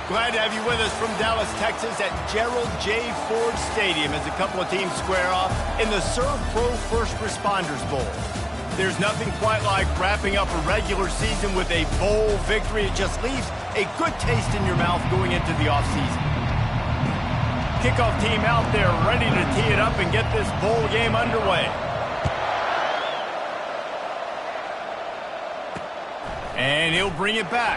Glad to have you with us from Dallas, Texas at Gerald J. Ford Stadium as a couple of teams square off in the Serve Pro First Responders Bowl. There's nothing quite like wrapping up a regular season with a bowl victory. It just leaves a good taste in your mouth going into the offseason. Kickoff team out there ready to tee it up and get this bowl game underway. And he'll bring it back.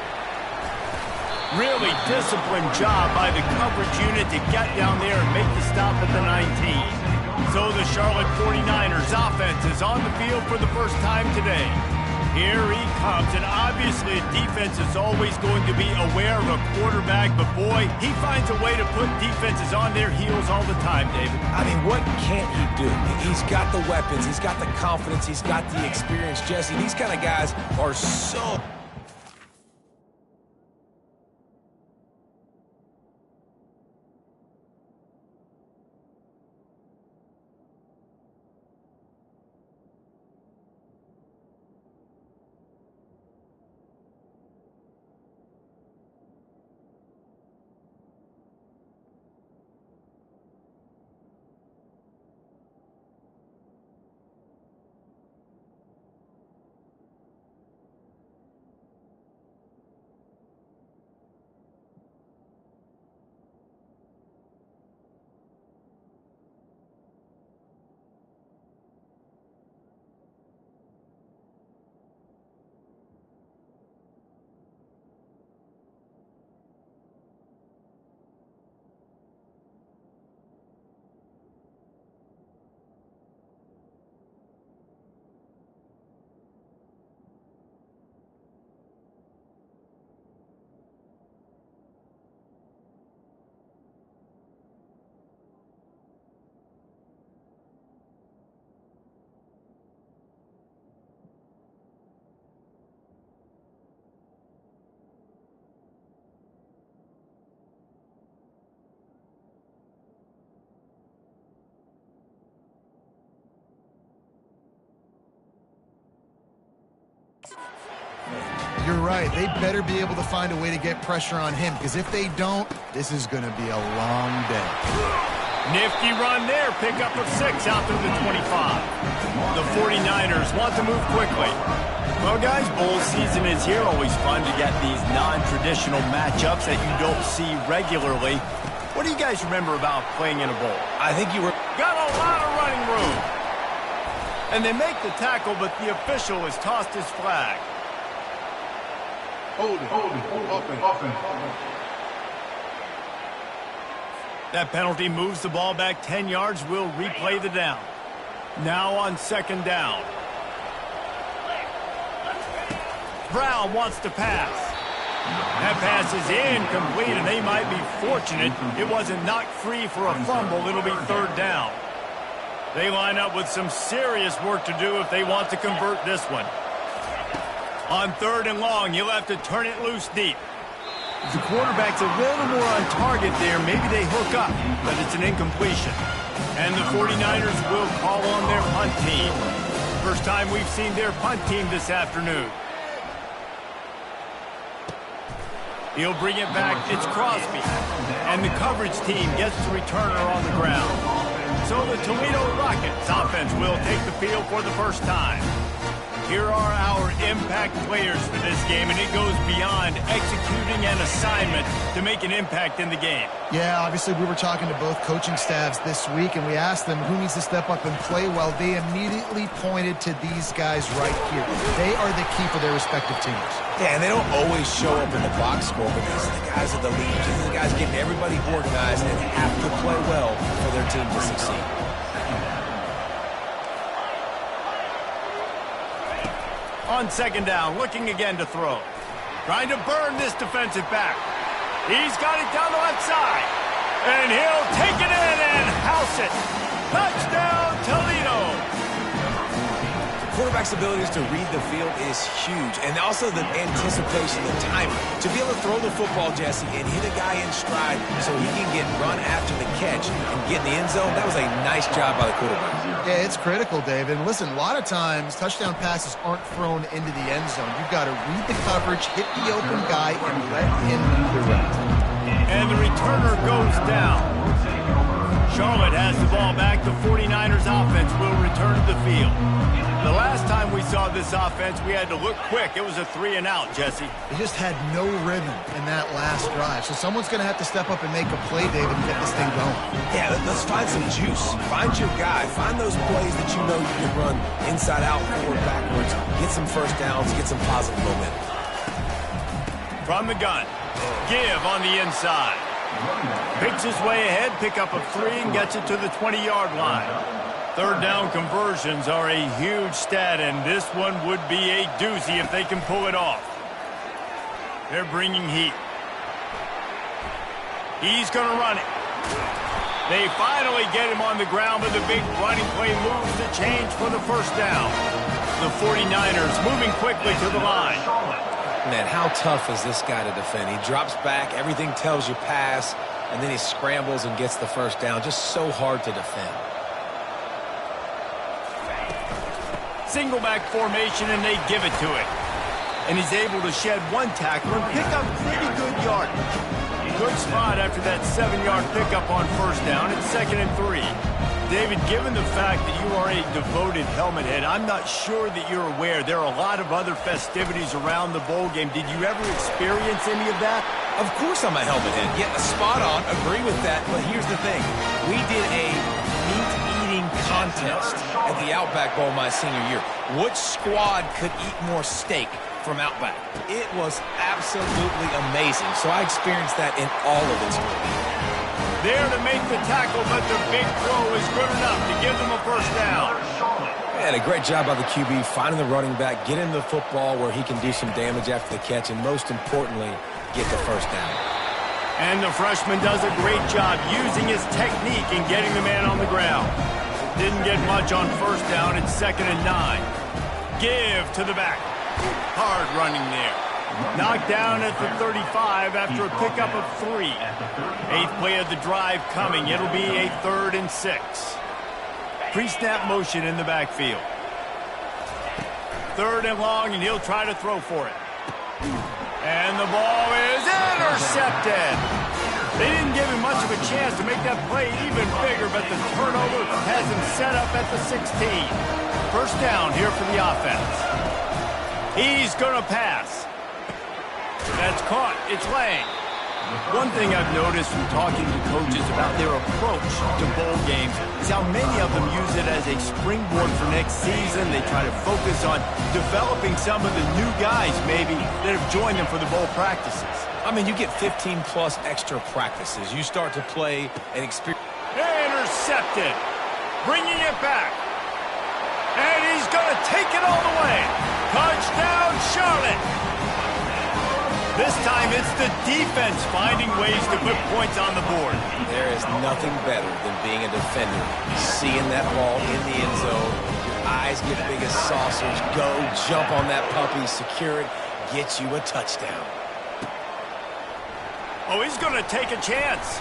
Really disciplined job by the coverage unit to get down there and make the stop at the 19. So the Charlotte 49ers offense is on the field for the first time today. Here he comes, and obviously defense is always going to be aware of a quarterback, but boy, he finds a way to put defenses on their heels all the time, David. I mean, what can't he do? He's got the weapons, he's got the confidence, he's got the experience. Jesse, these kind of guys are so... You're right. They better be able to find a way to get pressure on him, because if they don't, this is going to be a long day. Nifty run there. Pickup of 6 out through the 25. The 49ers want to move quickly. Well, guys, bowl season is here. Always fun to get these non-traditional matchups that you don't see regularly. What do you guys remember about playing in a bowl? I think you were... Got a lot of running room. And they make the tackle, but the official has tossed his flag. Hold it. Offense. That penalty moves the ball back 10 yards. We'll replay the down. Now on second down. Brown wants to pass. That pass is incomplete, and they might be fortunate it wasn't knocked free for a fumble. It'll be third down. They line up with some serious work to do if they want to convert this one. On third and long, you'll have to turn it loose deep. The quarterback's a little more on target there. Maybe they hook up, but it's an incompletion. And the 49ers will call on their punt team. First time we've seen their punt team this afternoon. He'll bring it back. It's Crosby. And the coverage team gets the returner on the ground. So the Toledo Rockets offense will take the field for the first time. Here are our impact players for this game, and it goes beyond executing an assignment to make an impact in the game. Yeah, obviously we were talking to both coaching staffs this week, and we asked them who needs to step up and play well. They immediately pointed to these guys right here. They are the key for their respective teams. Yeah, and they don't always show up in the box score, but these are the guys of the lead. These are the guys getting everybody organized and have to play well for their team to succeed. On second down, looking again to throw. Trying to burn this defensive back. He's got it down the left side. And he'll take it in and house it. Touchdown, Toledo. Quarterback's abilities to read the field is huge, and also the anticipation, the timing. To be able to throw the football, Jesse, and hit a guy in stride so he can get run after the catch and get in the end zone, that was a nice job by the quarterback. Yeah, it's critical, David. And listen, a lot of times touchdown passes aren't thrown into the end zone. You've got to read the coverage, hit the open guy, and let him do the rest. And the returner goes down. Charlotte has the ball back. The 49ers offense will return to the field. The last time we saw this offense, we had to look quick. It was a 3-and-out, Jesse. They just had no rhythm in that last drive. So someone's going to have to step up and make a play, David, and get this thing going. Yeah, let's find some juice. Find your guy. Find those plays that you know you can run inside out, forward, backwards. Get some first downs. Get some positive momentum. From the gun. Give on the inside. Picks his way ahead, pick up of 3, and gets it to the 20-yard line. Third down conversions are a huge stat, and this one would be a doozy if they can pull it off. They're bringing heat. He's going to run it. They finally get him on the ground, but the big running play moves the change for the first down. The 49ers moving quickly to the line. Man, how tough is this guy to defend? He drops back, everything tells you pass, and then he scrambles and gets the first down. Just so hard to defend. Single back formation, and they give it to it. And he's able to shed one tackle and pick up pretty good yardage. Good spot after that 7-yard pickup on first down. It's 2nd and 3. David, given the fact that you are a devoted helmet head, I'm not sure that you're aware there are a lot of other festivities around the bowl game. Did you ever experience any of that? Of course I'm a helmet head. Yeah, spot on. Agree with that. But here's the thing. We did a meat-eating contest at the Outback Bowl my senior year. Which squad could eat more steak from Outback? It was absolutely amazing. So I experienced that in all of its glory. There to make the tackle, but the big throw is good enough to give them a first down. And a great job by the QB finding the running back, get him the football where he can do some damage after the catch, and most importantly, get the first down. And the freshman does a great job using his technique and getting the man on the ground. Didn't get much on first down. It's 2nd and 9. Give to the back. Hard running there. Knocked down at the 35 after a pickup of 3. 8th play of the drive coming. It'll be a 3rd and 6. Pre-snap motion in the backfield. 3rd and long, and he'll try to throw for it. And the ball is intercepted. They didn't give him much of a chance to make that play even bigger, but the turnover has him set up at the 16. First down here for the offense. He's going to pass. That's caught. It's Lang. One thing I've noticed from talking to coaches about their approach to bowl games is how many of them use it as a springboard for next season. They try to focus on developing some of the new guys, maybe, that have joined them for the bowl practices. I mean, you get 15-plus extra practices. You start to play and experience. Intercepted. Bringing it back. And he's going to take it all the way. Touchdown, Charlotte. This time it's the defense finding ways to put points on the board. There is nothing better than being a defender. Seeing that ball in the end zone, your eyes get big as saucers. Go, jump on that puppy, secure it, get you a touchdown. Oh, he's going to take a chance.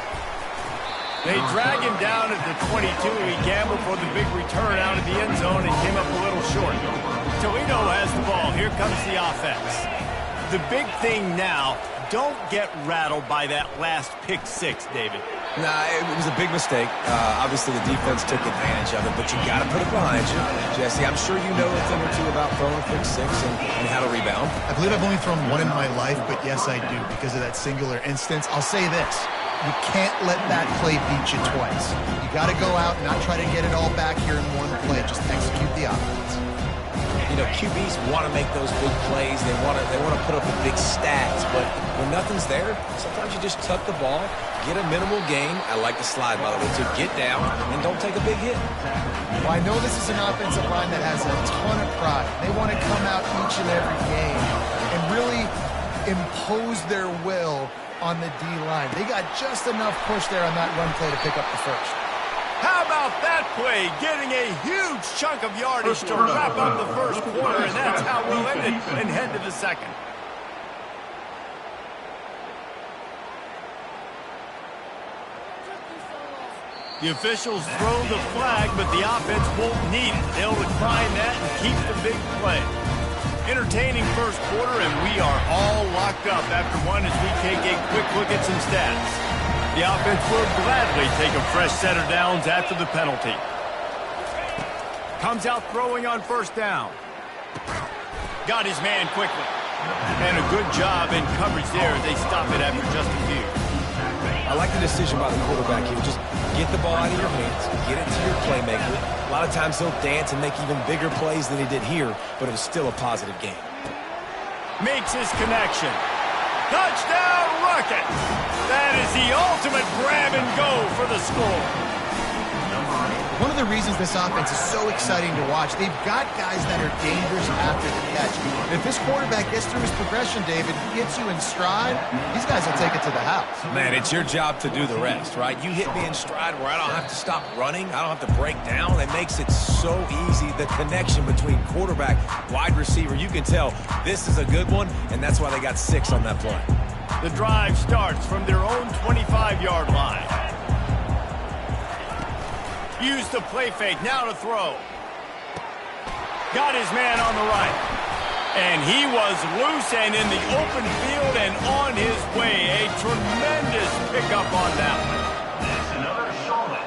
They drag him down at the 22. He gambled for the big return out of the end zone and came up a little short. Toledo has the ball. Here comes the offense. The big thing now, don't get rattled by that last pick 6, David. Nah, it was a big mistake. Obviously, the defense took advantage of it, but you got to put it behind you. Jesse, I'm sure you know a thing or two about throwing a pick 6 and how to rebound. I believe I've only thrown one in my life, but yes, I do, because of that singular instance. I'll say this. You can't let that play beat you twice. You got to go out and not try to get it all back here in one play. Just execute the offense. You know, QBs want to make those big plays. They want to put up the big stats. But when nothing's there, sometimes you just tuck the ball, get a minimal gain. I like the slide, by the way, to get down and don't take a big hit. Well, I know this is an offensive line that has a ton of pride. They want to come out each and every game and really impose their will on the D-line. They got just enough push there on that run play to pick up the first. How about that play? Getting a huge chunk of yardage to wrap up the first quarter, and that's how we'll end it and head to the second. The officials throw the flag, but the offense won't need it. They'll decline that and keep the big play. Entertaining first quarter, and we are all locked up after one as we take a quick look at some stats. The offense will gladly take a fresh set of downs after the penalty. Comes out throwing on first down. Got his man quickly. And a good job in coverage there as they stop it after just a few. I like the decision by the quarterback here. Just get the ball out of your hands, get it to your playmaker. A lot of times he'll dance and make even bigger plays than he did here, but it was still a positive game. Makes his connection. Touchdown, Rocket! That is the ultimate grab and go for the score. One of the reasons this offense is so exciting to watch, they've got guys that are dangerous after the catch. And if this quarterback gets through his progression, David, gets you in stride, these guys will take it to the house. Man, it's your job to do the rest, right? You hit me in stride where I don't have to stop running. I don't have to break down. It makes it so easy. The connection between quarterback, wide receiver, you can tell this is a good one, and that's why they got 6 on that play. The drive starts from their own 25-yard line. Use the play fake, now to throw. Got his man on the right. And he was loose and in the open field and on his way. A tremendous pickup on that one. That's another solid.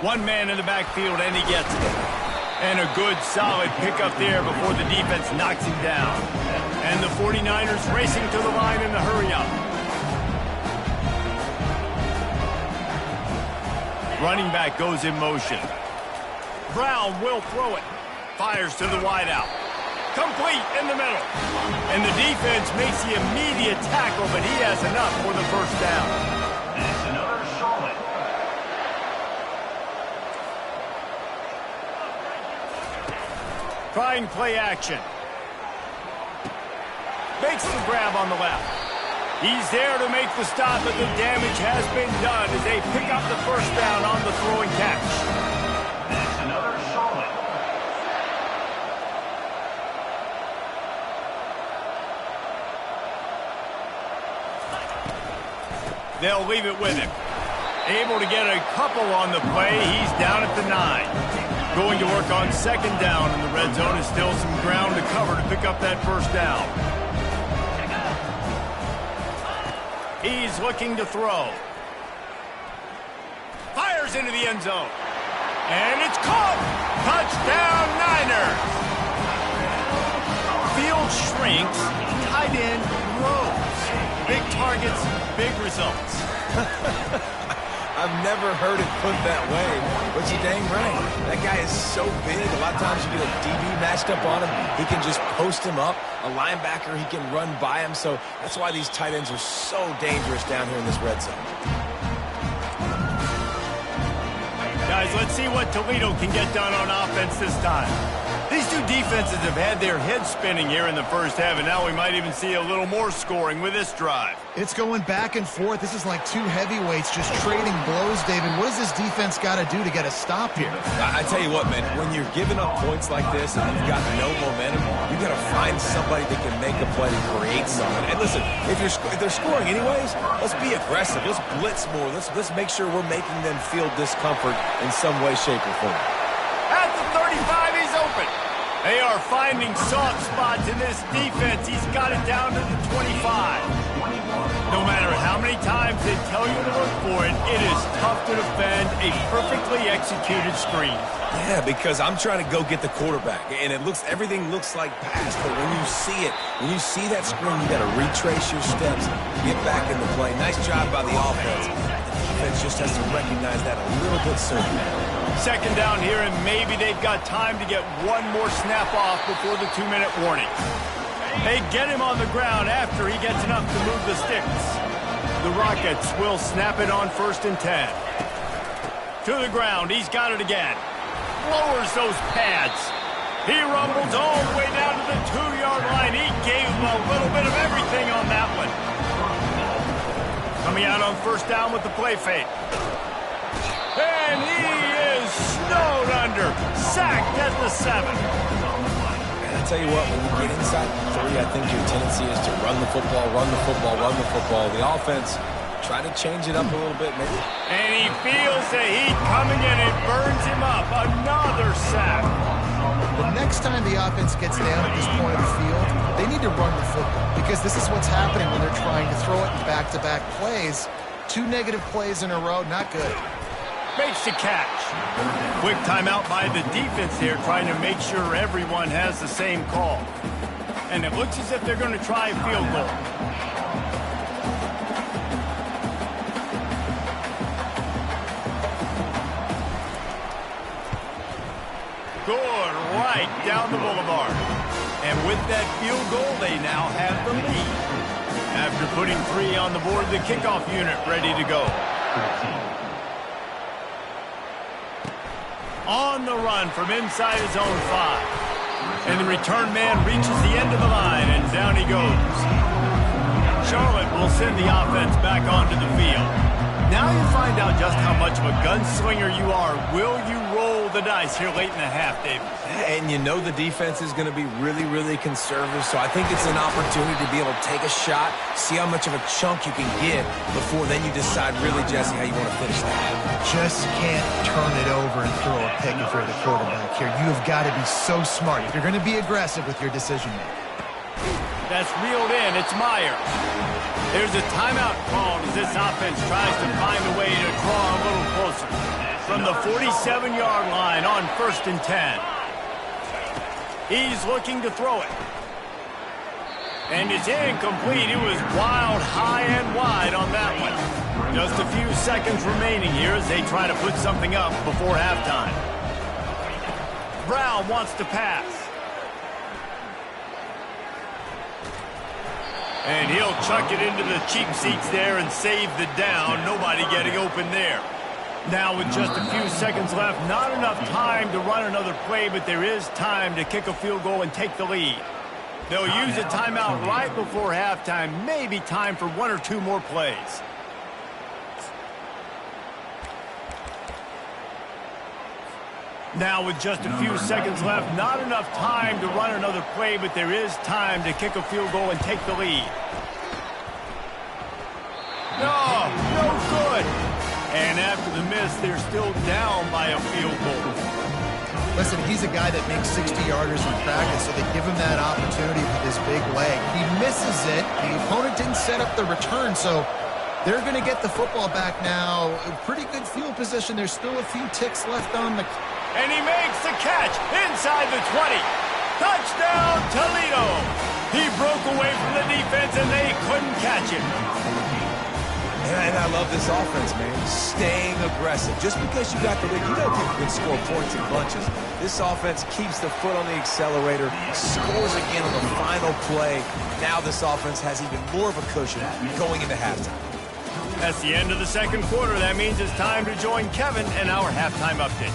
One man in the backfield and he gets it. And a good solid pickup there before the defense knocks him down. And the 49ers racing to the line in the hurry-up. Running back goes in motion. Brown will throw it. Fires to the wideout. Complete in the middle. And the defense makes the immediate tackle, but he has enough for the first down. That's another solid. Trying play action. Makes the grab on the left. He's there to make the stop, but the damage has been done as they pick up the first down on the throwing catch. That's another solid. They'll leave it with him. Able to get a couple on the play. He's down at the 9. Going to work on second down in the red zone. Is still some ground to cover to pick up that first down. He's looking to throw. Fires into the end zone. And it's caught. Touchdown, Niners. Field shrinks. Tight end grows. Big targets, big results. I've never heard it put that way, but you're dang right. That guy is so big. A lot of times you get a DB matched up on him. He can just post him up. A linebacker, he can run by him. So that's why these tight ends are so dangerous down here in this red zone. Guys, let's see what Toledo can get done on offense this time. These two defenses have had their heads spinning here in the first half, and now we might even see a little more scoring with this drive. It's going back and forth. This is like two heavyweights just trading blows, David. What does this defense got to do to get a stop here? I tell you what, man, when you're giving up points like this and you've got no momentum, you got to find somebody that can make a play to create something. And listen, if they're scoring anyways, let's be aggressive. Let's blitz more. Let's make sure we're making them feel discomfort in some way, shape, or form. At the 35, he's open. They are finding soft spots in this defense. He's got it down to the 25. No matter how many times they tell you to look for it, it is tough to defend a perfectly executed screen. Yeah, because I'm trying to go get the quarterback, and everything looks like pass, but when you see it, when you see that screen, you got to retrace your steps, get back in the play. Nice job by the offense. The defense just has to recognize that a little bit sooner. Second down here, and maybe they've got time to get one more snap off before the 2-minute warning. They get him on the ground after he gets enough to move the sticks. The Rockets will snap it on 1st and 10. To the ground, he's got it again. Lowers those pads. He rumbles all the way down to the 2-yard line. He gave him a little bit of everything on that one. Coming out on 1st down with the play fake. And he is snowed under. Sacked at the 7. And I tell you what, when you get inside the 3, I think your tendency is to run the football, run the football, run the football. The offense Try to change it up a little bit, maybe. And he feels the heat coming and it burns him up. Another sack. The next time the offense gets down at this point of the field, they need to run the football because this is what's happening when they're trying to throw it in back-to-back plays. 2 negative plays in a row, not good. Makes the catch. Quick timeout by the defense there, trying to make sure everyone has the same call. And it looks as if they're going to try a field goal. Good, right down the boulevard. And with that field goal, they now have the lead. After putting 3 on the board, the kickoff unit ready to go. On the run from inside his own 5. And the return man reaches the end of the line, and down he goes. Charlotte will send the offense back onto the field. Now you find out just how much of a gunslinger you are. Will you roll the dice here late in the half, David? And you know the defense is going to be really, really conservative, so I think it's an opportunity to be able to take a shot, see how much of a chunk you can get before then you decide really, Jesse, how you want to finish that. Just can't turn it over and throw a pick if you're the quarterback here. You have got to be so smart if you're going to be aggressive with your decision-making. That's reeled in. It's Myers. There's a timeout called as this offense tries to find a way to draw a little closer. From the 47-yard line on 1st and 10. He's looking to throw it. And it's incomplete. It was wild, high and wide on that one. Just a few seconds remaining here as they try to put something up before halftime. Brown wants to pass. And he'll chuck it into the cheap seats there and save the down. Nobody getting open there. Now with just a few seconds left, not enough time to run another play, but there is time to kick a field goal and take the lead. They'll use a timeout right before halftime. Maybe time for 1 or 2 more plays. Now with just a few seconds left, not enough time to run another play, but there is time to kick a field goal and take the lead. No good. And after the miss, they're still down by a field goal. Listen, he's a guy that makes 60-yarders in practice, so they give him that opportunity with his big leg. He misses it. The opponent didn't set up the return, so they're going to get the football back now. Pretty good field position. There's still a few ticks left on the... And he makes the catch inside the 20. Touchdown, Toledo. He broke away from the defense, and they couldn't catch him. And I love this offense, man. Staying aggressive. Just because you got the lead, you know people can score points in bunches. This offense keeps the foot on the accelerator, scores again on the final play. Now this offense has even more of a cushion going into halftime. That's the end of the second quarter. That means it's time to join Kevin in our halftime update.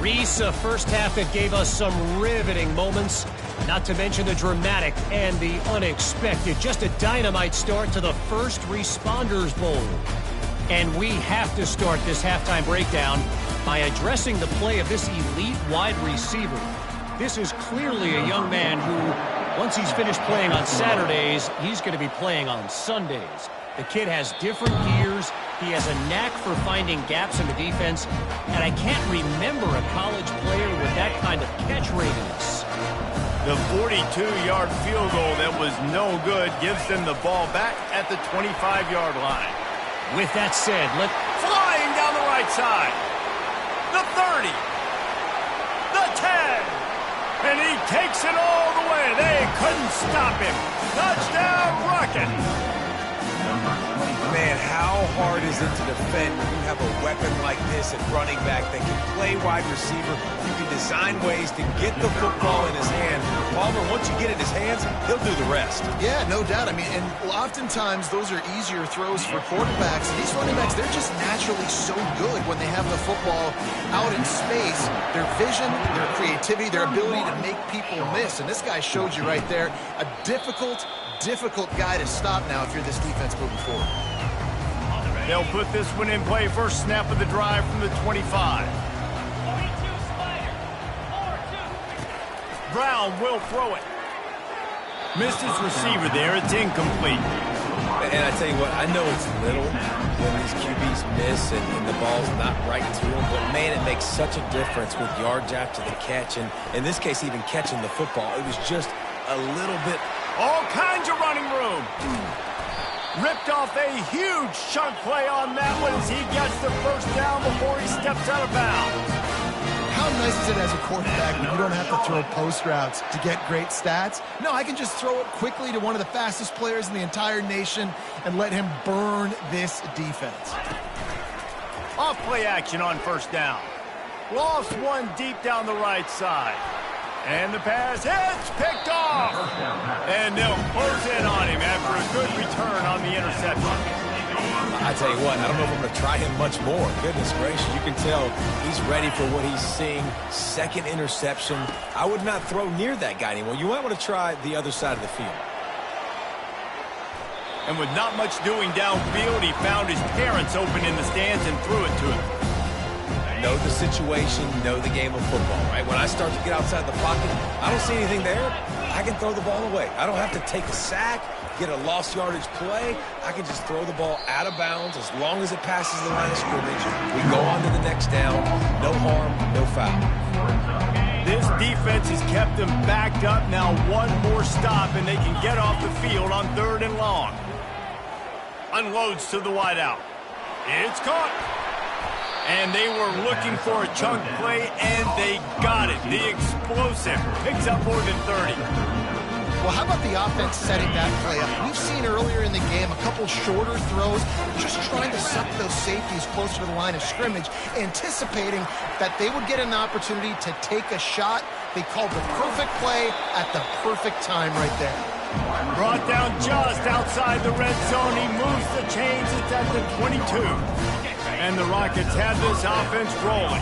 Reese, a first half that gave us some riveting moments, not to mention the dramatic and the unexpected. Just a dynamite start to the First Responders Bowl. And we have to start this halftime breakdown by addressing the play of this elite wide receiver. This is clearly a young man who, once he's finished playing on Saturdays, he's going to be playing on Sundays. The kid has different gears. He has a knack for finding gaps in the defense. And I can't remember a college player with that kind of catch radius. The 42-yard field goal that was no good gives them the ball back at the 25-yard line. With that said, flying down the right side. The 30. The 10. And he takes it all the way. They couldn't stop him. Touchdown, Rocket. Man, how hard is it to defend when you have a weapon like this at running back that can play wide receiver? You can design ways to get the football in his hand. Palmer, once you get it in his hands, he'll do the rest. Yeah, no doubt. I mean, and oftentimes those are easier throws for quarterbacks. And these running backs, they're just naturally so good when they have the football out in space. Their vision, their creativity, their ability to make people miss. And this guy showed you right there, a difficult guy to stop now if you're this defense moving forward. They'll put this one in play. First snap of the drive from the 25. Brown will throw it. Missed his receiver there. It's incomplete. And I tell you what, I know it's little when these QBs miss and the ball's not right to them, but man, it makes such a difference with yards after the catch, and in this case, even catching the football. It was just a little bit. All kinds of running room. Ripped off a huge chunk play on that one as he gets the first down before he steps out of bounds. How nice is it as a quarterback when you don't have to throw post routes to get great stats? No, I can just throw it quickly to one of the fastest players in the entire nation and let him burn this defense. Off play action on first down. Lost one deep down the right side. And the pass hits, picked off. And they'll close in on him after a good return on the interception. I tell you what, I don't know if I'm going to try him much more. Goodness gracious, you can tell he's ready for what he's seeing. Second interception. I would not throw near that guy anymore. You might want to try the other side of the field. And with not much doing downfield, he found his parents open in the stands and threw it to him. Know the situation, know the game of football, right? When I start to get outside the pocket, I don't see anything there. I can throw the ball away. I don't have to take a sack, get a lost yardage play. I can just throw the ball out of bounds as long as it passes the line of scrimmage. We go on to the next down. No harm, no foul. This defense has kept them backed up. Now one more stop, and they can get off the field on 3rd and long. Unloads to the wideout. It's caught. And they were looking for a chunk play, and they got it. The explosive picks up more than 30. Well, how about the offense setting that play up? We've seen earlier in the game a couple shorter throws, just trying to suck those safeties closer to the line of scrimmage, anticipating that they would get an opportunity to take a shot. They called the perfect play at the perfect time right there. Brought down just outside the red zone. He moves the chains. It's at the 22. And the Rockets have this offense rolling.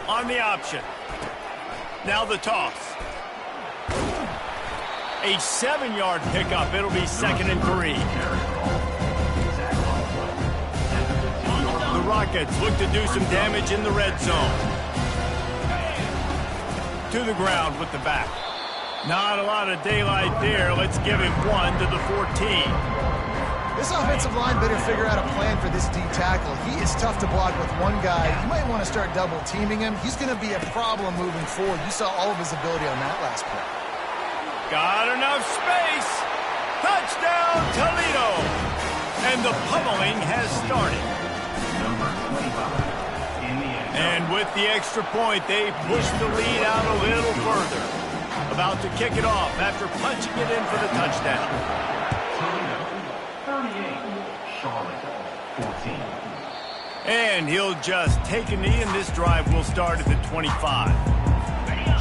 On the option. Now the toss. A 7-yard pickup. It'll be 2nd and 3. The Rockets look to do some damage in the red zone. To the ground with the back. Not a lot of daylight there. Let's give him 1 to the 14. This offensive line better figure out a plan for this D tackle. He is tough to block with one guy. You might want to start double teaming him. He's going to be a problem moving forward. You saw all of his ability on that last play. Got enough space. Touchdown, Toledo. And the pummeling has started. And with the extra point, they push the lead out a little further. About to kick it off after punching it in for the touchdown. Toledo 38, Charlotte 14. And he'll just take a knee, and this drive will start at the 25.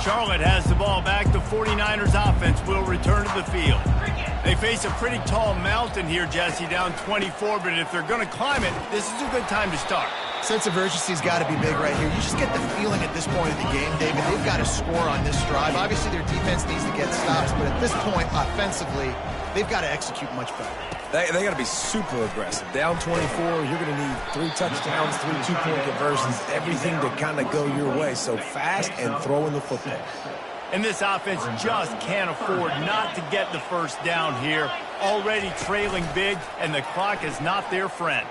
Charlotte has the ball back. The 49ers offense will return to the field. They face a pretty tall mountain here, Jesse, down 24, but if they're going to climb it, this is a good time to start. Sense of urgency's got to be big right here. You just get the feeling at this point of the game, David, they've got to score on this drive. Obviously, their defense needs to get stops, but at this point, offensively, they've got to execute much better. They got to be super aggressive. Down 24, you're going to need 3 touchdowns, 3 two-point conversions, everything to kind of go your way. So fast and throwing the football. And this offense just can't afford not to get the first down here. Already trailing big, and the clock is not their friend.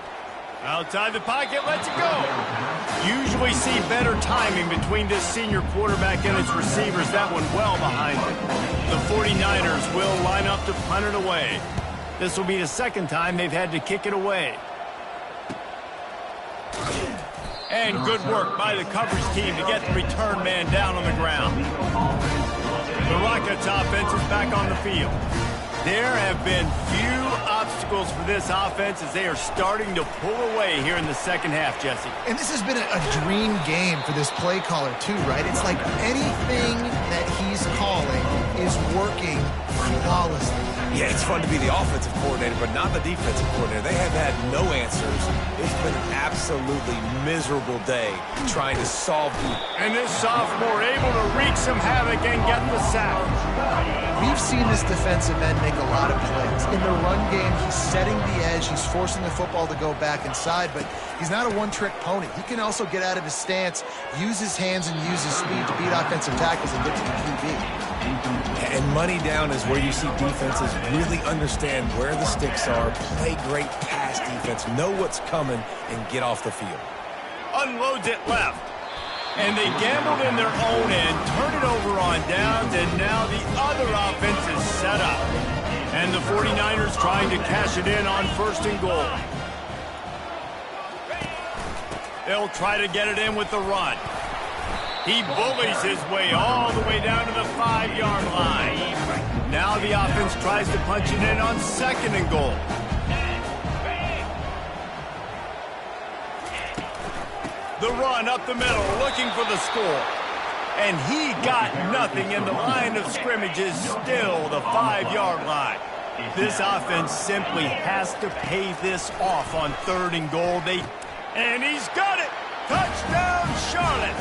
Outside the pocket, lets it go. Usually see better timing between this senior quarterback and his receivers. That one well behind him. The 49ers will line up to punt it away. This will be the second time they've had to kick it away. And good work by the coverage team to get the return man down on the ground. The Rockets offense is back on the field. There have been few obstacles for this offense as they are starting to pull away here in the second half, Jesse. And this has been a dream game for this play caller, too, right? It's like anything that he's calling is working flawlessly. Yeah, it's fun to be the offensive coordinator, but not the defensive coordinator. They have had no answers. It's been an absolutely miserable day trying to solve the... And this sophomore able to wreak some havoc and get the sack. We've seen this defensive end make a lot of plays. In the run game, he's setting the edge. He's forcing the football to go back inside, but he's not a one-trick pony. He can also get out of his stance, use his hands, and use his speed to beat offensive tackles and get to the QB. And money down is where you see defenses really understand where the sticks are, play great pass defense, know what's coming, and get off the field. Unloads it left. And they gambled in their own end, turn it over on downs, and now the other offense is set up. And the 49ers trying to cash it in on 1st and goal. They'll try to get it in with the run. He bullies his way all the way down to the 5-yard line. Now the offense tries to punch it in on 2nd and goal. The run up the middle, looking for the score. And he got nothing, and the line of scrimmage is still the 5-yard line. This offense simply has to pay this off on 3rd and goal. And he's got it! Touchdown, Charlotte!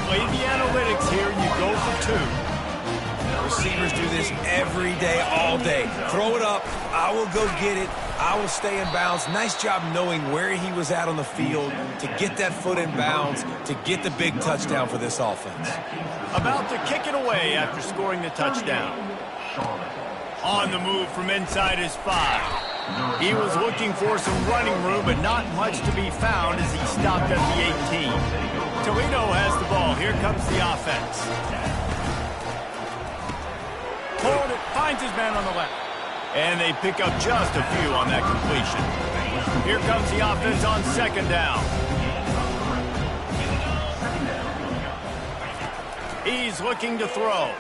Play the analytics here, and you go for 2. Receivers do this every day, all day. Throw it up, I will go get it, I will stay in bounds. Nice job knowing where he was at on the field to get that foot in bounds, to get the big touchdown for this offense. About to kick it away after scoring the touchdown. On the move from inside his 5. He was looking for some running room, but not much to be found as he stopped at the 18. Toledo has the ball. Here comes the offense. Hold it, finds his man on the left. And they pick up just a few on that completion. Here comes the offense on 2nd down. He's looking to throw.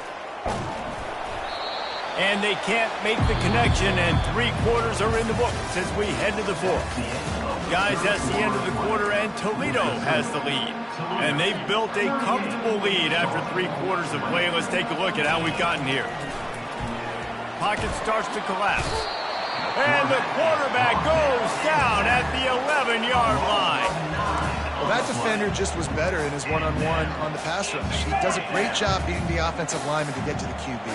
And they can't make the connection, and 3 quarters are in the books as we head to the 4th. Guys, that's the end of the quarter, and Toledo has the lead. And they've built a comfortable lead after 3 quarters of play. Let's take a look at how we've gotten here. Pocket starts to collapse. And the quarterback goes down at the 11-yard line. Well, that defender just was better in his one-on-one on the pass rush. He does a great job beating the offensive lineman to get to the QB.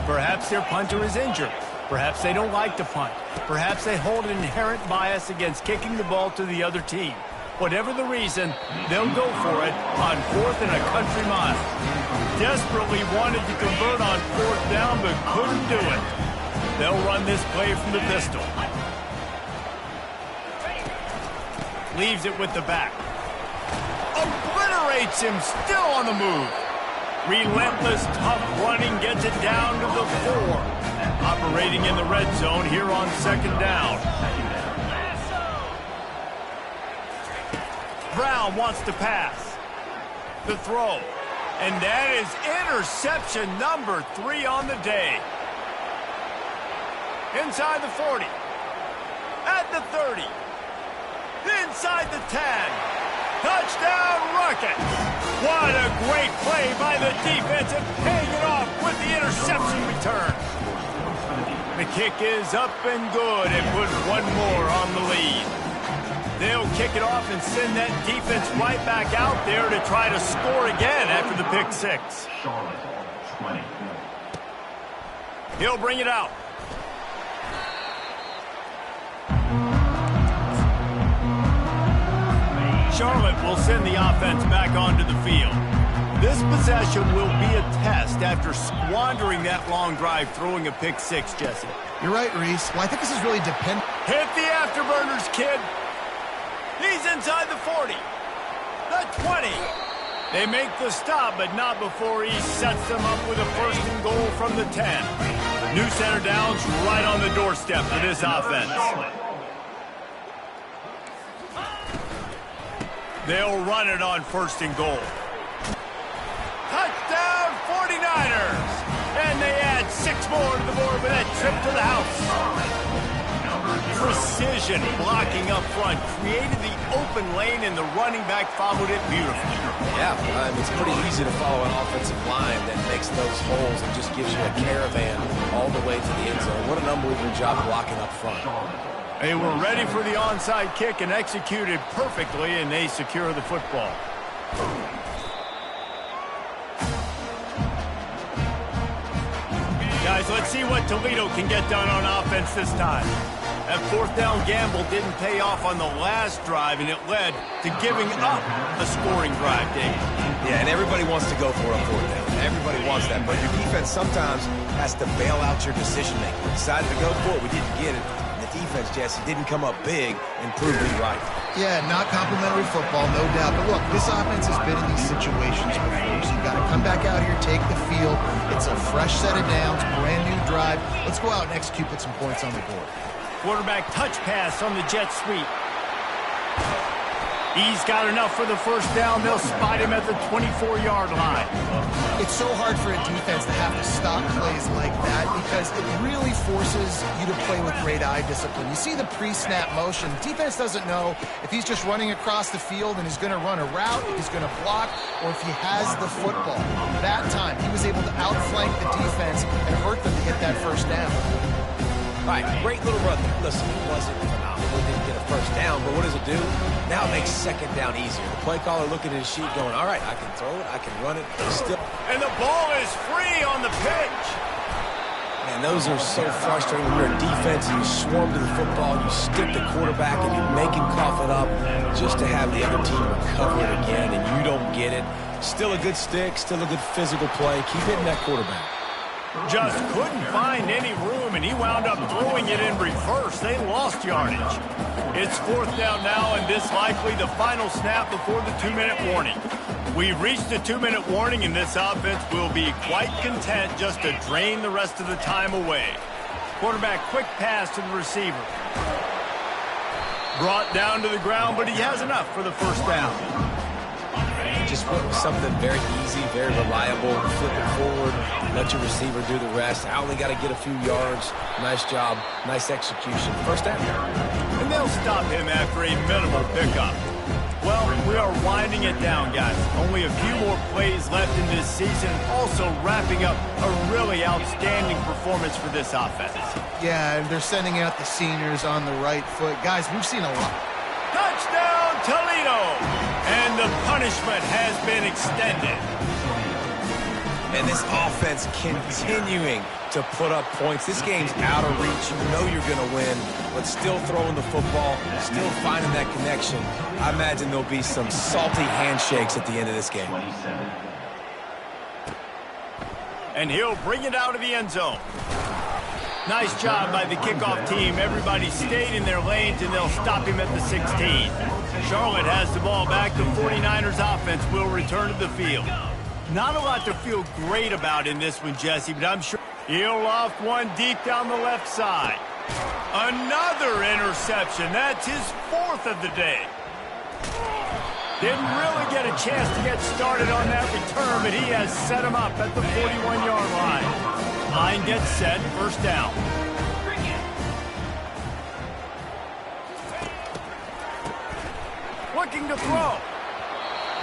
Perhaps their punter is injured. Perhaps they don't like to punt. Perhaps they hold an inherent bias against kicking the ball to the other team. Whatever the reason, they'll go for it on 4th and a country mile. Desperately wanted to convert on 4th down, but couldn't do it. They'll run this play from the pistol. Leaves it with the back. Obliterates him, still on the move. Relentless, tough running, gets it down to the 4. Operating in the red zone here on 2nd down. Brown wants to pass. The throw. And that is interception number 3 on the day. Inside the 40. At the 30. Inside the 10. Touchdown, Rockets! What a great play by the defense and paying it off with the interception return. The kick is up and good and put 1 more on the lead. They'll kick it off and send that defense right back out there to try to score again after the pick 6. He'll bring it out. Charlotte will send the offense back onto the field. This possession will be a test after squandering that long drive throwing a pick 6, Jesse. You're right, Reese. Well, I think this is really dependent. Hit the afterburners, kid. He's inside the 40. The 20. They make the stop, but not before he sets them up with a 1st and goal from the 10. New center downs right on the doorstep for this offense. They'll run it on 1st and goal. Touchdown 49ers! And they add 6 more to the board with that trip to the house. Precision blocking up front created the open lane, and the running back followed it beautifully. Yeah, it's pretty easy to follow an offensive line that makes those holes and just gives you a caravan all the way to the end zone. What an unbelievable job blocking up front. They were ready for the onside kick and executed perfectly, and they secure the football. Guys, let's see what Toledo can get done on offense this time. That 4th down gamble didn't pay off on the last drive, and it led to giving up a scoring drive, Dave. Yeah, and everybody wants to go for a 4th down. Everybody wants that, but your defense sometimes has to bail out your decision-making. We decided to go for it. We didn't get it. The defense, Jesse, didn't come up big and prove me right. Yeah, not complimentary football, no doubt. But look, this offense has been in these situations before, so you've got to come back out here, take the field. It's a fresh set of downs, brand new drive. Let's go out and execute, put some points on the board. Quarterback touch pass on the jet sweep. He's got enough for the first down. They'll spot him at the 24-yard line. It's so hard for a defense to have to stop plays like that because it really forces you to play with great eye discipline. You see the pre-snap motion. Defense doesn't know if he's just running across the field and he's going to run a route, if he's going to block, or if he has the football. That time, he was able to outflank the defense and hurt them to get that first down. All right, great little run there. Listen, it wasn't phenomenal. He didn't get a first down, but what does it do? Now it makes second down easier. The play caller looking at his sheet going, all right, I can throw it, I can run it. Still. And the ball is free on the pitch. Man, those are so frustrating when you're a defense and you swarm to the football, you stick the quarterback, and you make him cough it up just to have the other team recover it again, and you don't get it. Still a good stick, still a good physical play. Keep hitting that quarterback. Just couldn't find any room, and he wound up throwing it in reverse. They lost yardage. It's fourth down now, and this likely the final snap before the 2-minute warning. We've reached the 2-minute warning, and this offense will be quite content just to drain the rest of the time away. Quarterback quick pass to the receiver. Brought down to the ground, but he has enough for the first down. Just something very easy, very reliable. Flip it forward, let your receiver do the rest. I only got to get a few yards. Nice job, nice execution. First down. And they'll stop him after a minimal pickup. Well, we are winding it down, guys. Only a few more plays left in this season. Also wrapping up a really outstanding performance for this offense. Yeah, and they're sending out the seniors on the right foot. Guys, we've seen a lot. Touchdown, Toledo! And the punishment has been extended. And this offense continuing to put up points. This game's out of reach. You know you're going to win, but still throwing the football, still finding that connection. I imagine there'll be some salty handshakes at the end of this game. And he'll bring it out of the end zone. Nice job by the kickoff team. Everybody stayed in their lanes, and they'll stop him at the 16. Charlotte has the ball back. The 49ers offense will return to the field. Not a lot to feel great about in this one, Jesse, but I'm sure he'll loft one deep down the left side. Another interception. That's his fourth of the day. Didn't really get a chance to get started on that return, but he has set him up at the 41-yard line. Line gets set, first down. Looking to throw.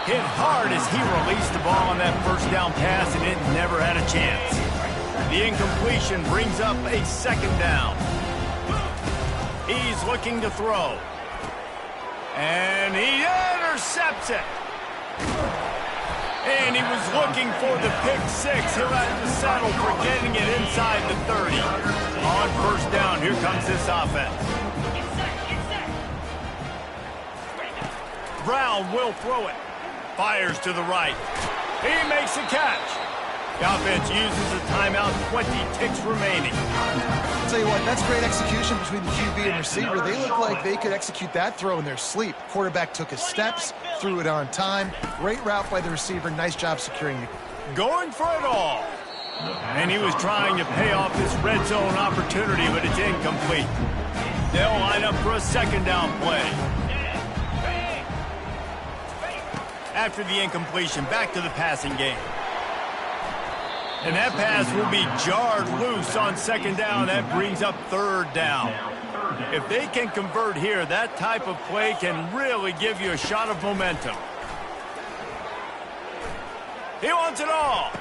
Hit hard as he released the ball on that first down pass, and it never had a chance. The incompletion brings up a second down. He's looking to throw. And he intercepts it. And he was looking for the pick six. He'll have to settle for getting it inside the 30. On first down, here comes this offense. Brown will throw it. Fires to the right. He makes a catch. The offense uses a timeout, 20 ticks remaining. I'll tell you what, that's great execution between the QB and receiver. They look like they could execute that throw in their sleep. Quarterback took his steps, threw it on time. Great route by the receiver. Nice job securing it. Going for it all. And he was trying to pay off this red zone opportunity, but it's incomplete. They'll line up for a second down play. After the incompletion, back to the passing game. And that pass will be jarred loose on second down. That brings up third down. If they can convert here, that type of play can really give you a shot of momentum. He wants it all.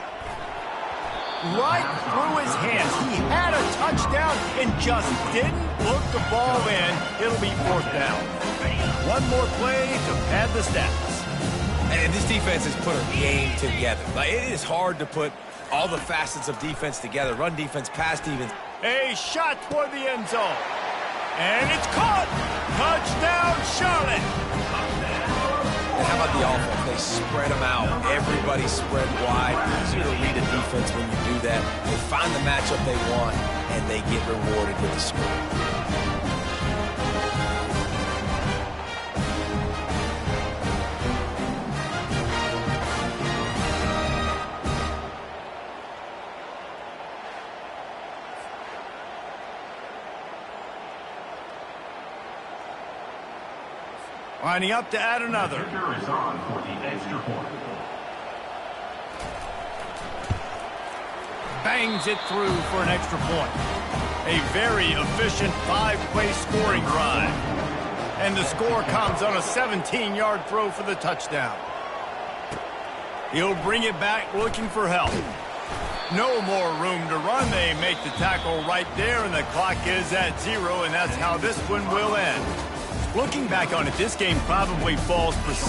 Right through his hands. He had a touchdown and just didn't look the ball in. It'll be fourth down. One more play to pad the stats. And this defense has put a game together. Like, it is hard to put all the facets of defense together. Run defense, pass defense. A shot toward the end zone. And it's caught. Touchdown, Charlotte. And how about the offense? They spread them out. Everybody spread wide. Easier to read a defense when you do that. They find the matchup they want, and they get rewarded with the score. Lining up to add another. The kicker is on for the extra point. Bangs it through for an extra point. A very efficient 5-play scoring drive. And the score comes on a 17-yard throw for the touchdown. He'll bring it back looking for help. No more room to run. They make the tackle right there, and the clock is at 0, and that's how this one will end. Looking back on it, this game probably falls precisely